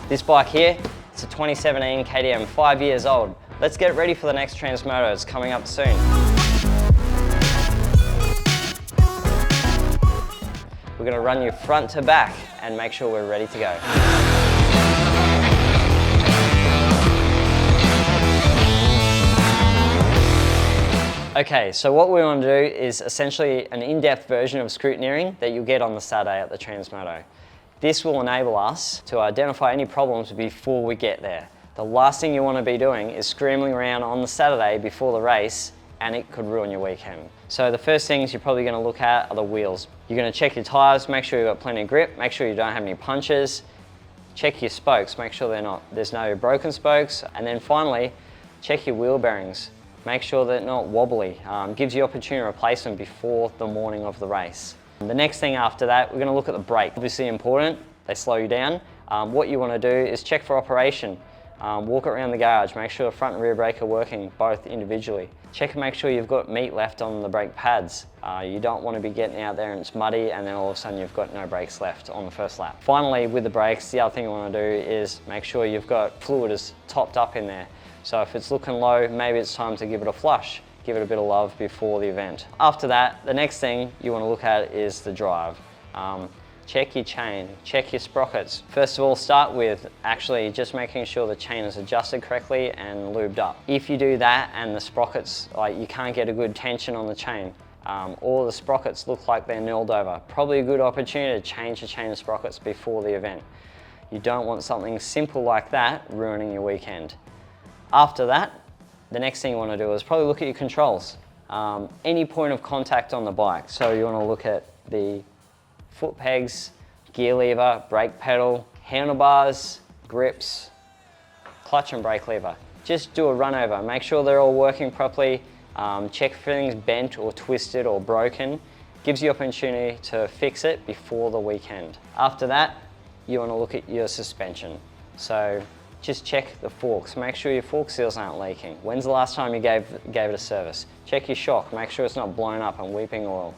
This bike here, it's a 2017 KTM, 5 years old. Let's get ready for the next Transmoto, it's coming up soon. We're going to run you front to back and make sure we're ready to go. Okay, so what we want to do is essentially an in-depth version of scrutineering that you'll get on the Saturday at the Transmoto. This will enable us to identify any problems before we get there. The last thing you want to be doing is scrambling around on the Saturday before the race, and it could ruin your weekend. So the first things you're probably going to look at are the wheels. You're going to check your tyres, make sure you've got plenty of grip, make sure you don't have any punches, check your spokes, make sure there's no broken spokes, and then finally, check your wheel bearings. Make sure they're not wobbly. Gives you opportunity to replace them before the morning of the race. The next thing after that, we're going to look at the brake. Obviously important, they slow you down. What you want to do is check for operation. Walk around the garage, make sure the front and rear brake are working both individually. Check and make sure you've got meat left on the brake pads. You don't want to be getting out there and it's muddy and then all of a sudden you've got no brakes left on the first lap. Finally, with the brakes, the other thing you want to do is make sure you've got fluid is topped up in there. So if it's looking low, maybe it's time to give it a flush. Give it a bit of love before the event. After that, the next thing you want to look at is the drive. Check your chain, check your sprockets. First of all, start with actually just making sure the chain is adjusted correctly and lubed up. If you do that and the sprockets, you can't get a good tension on the chain, or the sprockets look like they're knurled over, probably a good opportunity to change the chain of sprockets before the event. You don't want something simple like that ruining your weekend. After that, the next thing you want to do is probably look at your controls. Any point of contact on the bike. So you want to look at the foot pegs, gear lever, brake pedal, handlebars, grips, clutch and brake lever. Just do a run over, make sure they're all working properly, check if everything's bent or twisted or broken. Gives you opportunity to fix it before the weekend. After that, you want to look at your suspension. So just check the forks, make sure your fork seals aren't leaking. When's the last time you gave it a service? Check your shock, make sure it's not blown up and weeping oil.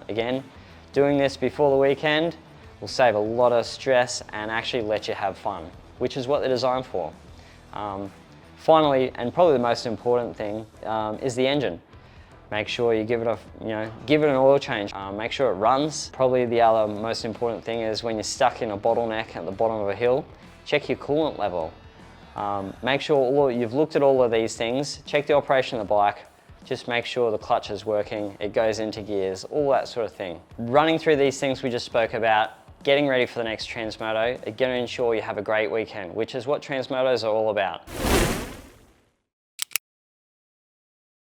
Again, doing this before the weekend will save a lot of stress and actually let you have fun, which is what they're designed for. Finally, and probably the most important thing, is the engine. Make sure you give it an oil change. Make sure it runs. Probably the other most important thing is when you're stuck in a bottleneck at the bottom of a hill, check your coolant level. Make sure you've looked at all of these things, check the operation of the bike, just make sure the clutch is working, it goes into gears, all that sort of thing. Running through these things we just spoke about, getting ready for the next Transmoto, are going to ensure you have a great weekend, which is what Transmotos are all about.